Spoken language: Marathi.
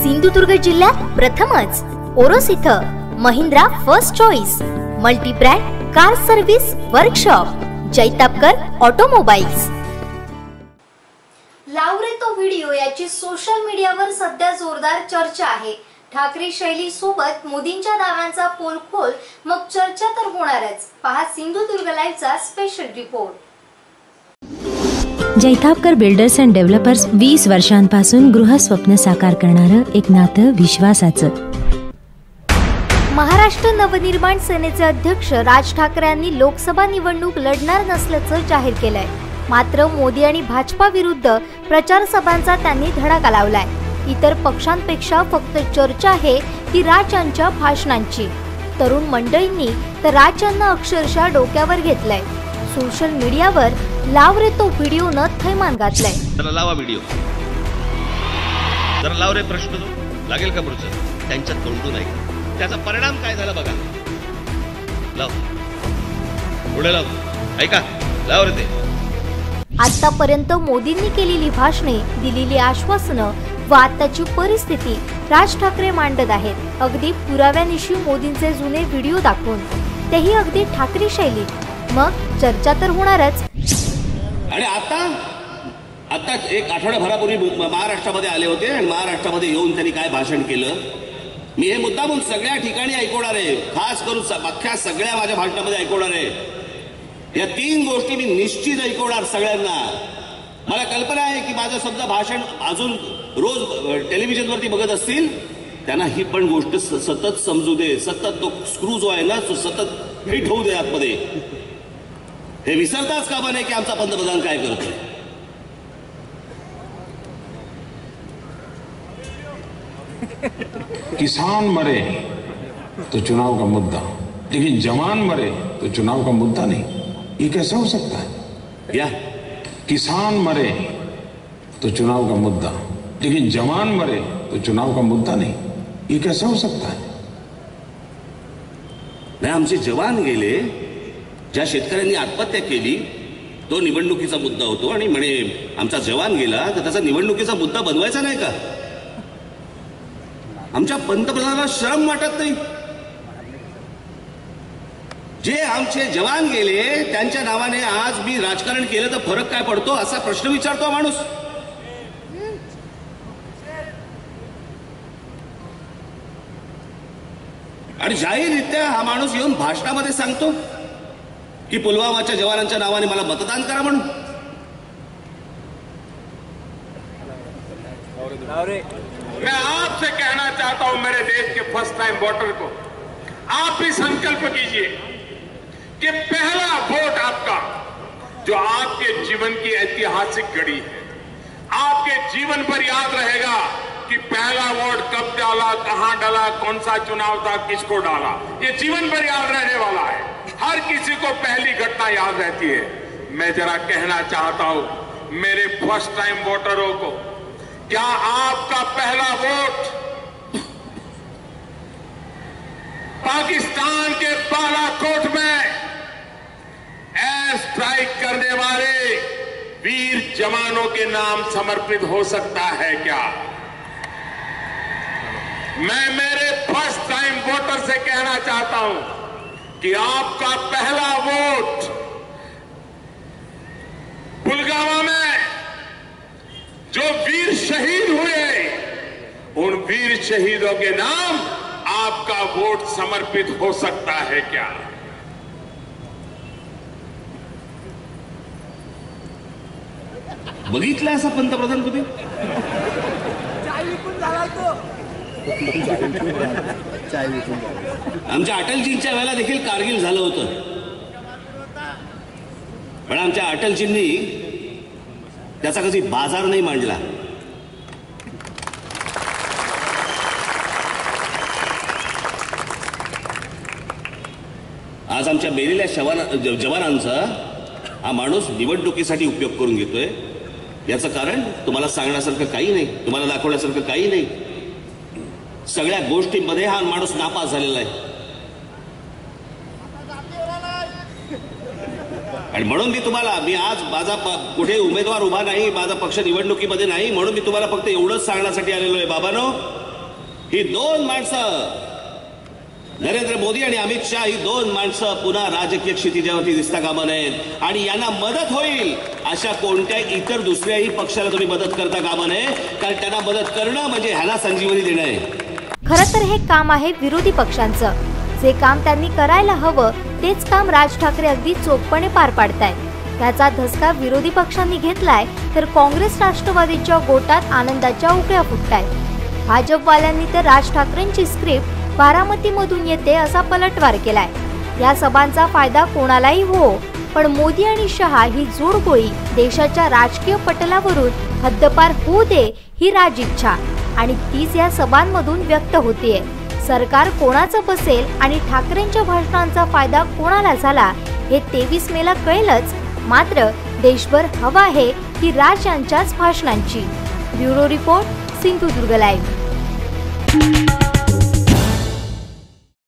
सिंधुदुर्ग जिल्ह्यात प्रथमच ओरोस इथं Mahindra first choice multi brand car service workshop Jaitapkar automobiles. लाव रे तो व्हिडिओ याची सोशल मीडियावर सध्या जोरदार चर्चा आहे। ठाकरे शैली सोबत मोदींच्या दाव्यांचा पोलखोल, मग चर्चा तर होणारच। पहा सिंधुदुर्ग लाईव्हचा special report. Jaitapkar builders and developers 20 वर्षांपासून गृहस्वप्न साकार करणारं एक नातं विश्वासाचं। महाराष्ट्र नवनिर्माण सेनेचे अध्यक्ष राज ठाकरे यांनी लोकसभा निवडणूक लढणार नसल्याचं जाहीर केलंय। मात्र मोदी आणि भाजपा विरुद्ध प्रचार सभांचा त्यांनी धडाका लावलाय। इतर पक्षांपेक्षा फक्त चर्चा आहे ती राज यांच्या भाषणांची। तरुण मंडळींनी तर राज यांना अक्षरशः डोक्यावर घेतलंय। सोशल मीडियावर लाव रे तो व्हिडिओ न थैमान घातलाय। जरा लावा व्हिडिओ, जरा लाव रे प्रश्न तो लागेल का पुढचं त्यांच्या तोंडून ऐक त्याचा परिणाम काय झाला बघा। लाव पुढे लाव, ऐका लाव रे ते। आतापर्यंत मोदींनी केलेली भाषणे, दिलेली आश्वासनं व आताची परिस्थिती राज ठाकरे मांडत आहेत। अगदी पुराव्यानिशी मोदींचे जुने व्हिडिओ दाखवून, तेही अगदी ठाकरे शैलीत। मग चर्चा तर होणारच। आणि आता एक आठवड्याभरापूर्वी महाराष्ट्रामध्ये आले होते आणि महाराष्ट्रामध्ये येऊन त्यांनी काय भाषण केलं मी हे मुद्दामून सगळ्या ठिकाणी ऐकवणार आहे। खास करून अख्ख्या सगळ्या माझ्या भाषणामध्ये ऐकवणार आहे। या 3 गोष्टी मी निश्चित ऐकवणार सगळ्यांना। मला कल्पना आहे की माझं समजा भाषण अजून रोज टेलिव्हिजनवरती बघत असतील त्यांना ही पण गोष्ट सतत समजू दे, सतत तो स्क्रू जो आहे ना तो सतत फिट होऊ दे आतमध्ये। हे विसरताच कामा नये की आमचा पंतप्रधान काय करतोय। किसान मरे तो चुनाव का मुद्दा, लेकिन जवान मरे तो चुनाव का मुद्दा नहीं, ये कैसे हो सकता है? या किसान मरे तो चुनाव का मुद्दा, लेकिन जवान मरे तो चुनाव का मुद्दा नहीं, ये कैसे हो सकता है? नाही, आमचे जवान गेले, ज्या शेतकऱ्यांनी आत्महत्या केली तो निवडणुकीचा मुद्दा होतो आणि म्हणे आमचा जवान गेला तर त्याचा निवडणुकीचा मुद्दा बनवायचा नाही का? आमच्या पंतप्रधानाला शरम वाटत नाही? जे आमचे जवान गेले त्यांच्या नावाने आज मी राजकारण केलं तर फरक काय पडतो असा प्रश्न विचारतो माणूस। आणि जाहीररित्या हा माणूस येऊन भाषणामध्ये सांगतो की पुलवामाच्या जवानांच्या नावाने मला मतदान करा म्हणून। मैं आपसे कहना चाहता हूं मेरे देश के फर्स्ट टाइम वोटर को, आप भी संकल्प कीजिए कि पहला वोट आपका जो आपके जीवन की ऐतिहासिक घड़ी है, आपके जीवन पर याद रहेगा कि पहला वोट कब डाला, कहां डाला, कौन सा चुनाव था, किसको डाला, ये जीवन भर याद रहने वाला है। हर किसी को पहली घटना याद रहती है। मैं जरा कहना चाहता हूं मेरे फर्स्ट टाइम वोटरों को, क्या आपका पहला वोट पाकिस्तान के बालाकोट में एयर स्ट्राइक करने वाले वीर जवानों के नाम समर्पित हो सकता है क्या? मैं मेरे फर्स्ट टाइम वोटर से कहना चाहता हूं कि आपका पहला वोट पुलवामा में जो वीर शहीद हुए उन वीर शहीदों के नाम आपका वोट समर्पित हो सकता है क्या? बघितलं असं पंतप्रधान तुम्ही? आमच्या अटलजींच्या वेळेला देखील कारगिल झालं होतं, पण आमच्या अटलजींनी त्याचा कधी बाजार नाही मांडला। आज आमच्या मेलेल्या जवानांचा हा माणूस निवडणुकीसाठी उपयोग करून घेतोय। याचं कारण तुम्हाला सांगण्यासारखं काही नाही, तुम्हाला दाखवण्यासारखं काही नाही। सगळ्या गोष्टींमध्ये हा माणूस नापास झालेला आहे आणि म्हणून मी आज माझा कुठे उमेदवार उभा नाही, माझा पक्ष निवडणुकीमध्ये नाही, म्हणून मी तुम्हाला फक्त एवढंच सांगण्यासाठी आलेलो आहे, बाबांनो ही दोन माणसं, नरेंद्र मोदी आणि अमित शाह, ही दोन माणसं पुन्हा राजकीय क्षितिजावरती दिसता कामा नयेत आणि यांना मदत होईल अशा कोणत्याही इतर दुसऱ्याही पक्षाला तुम्ही मदत करता कामा नये, कारण त्यांना मदत करणं म्हणजे ह्याला संजीवनी देणं आहे. खरं तर हे काम आहे विरोधी पक्षांचं. जे काम त्यांनी करायला हवं तेच काम राज ठाकरे अगदी चोखपणे पार पाडतायत. त्याचा धसका विरोधी पक्षांनी घेतलाय तर काँग्रेस राष्ट्रवादीच्या गोटात आनंदाच्या उकळ्या फुटतायत. भाजपवाल्यांनी तर राज ठाकरेंची स्क्रिप्ट बारामतीमधून येते असा पलटवार केलाय. या सभांचा फायदा कोणालाही हो, पण मोदी आणि शहा ही जोडगोळी देशाच्या राजकीय पटलावरून हद्दपार होऊ दे ही राज इच्छा आणि तीच या सभांमधून व्यक्त होतीये. सरकार कोणाचं बसेल आणि ठाकरेंच्या भाषणांचा फायदा कोणाला झाला हे 23 मेला कळेलच. मात्र देशभर हवा आहे ती राज यांच्याच भाषणांची. Bureau report, Sindhudurg live.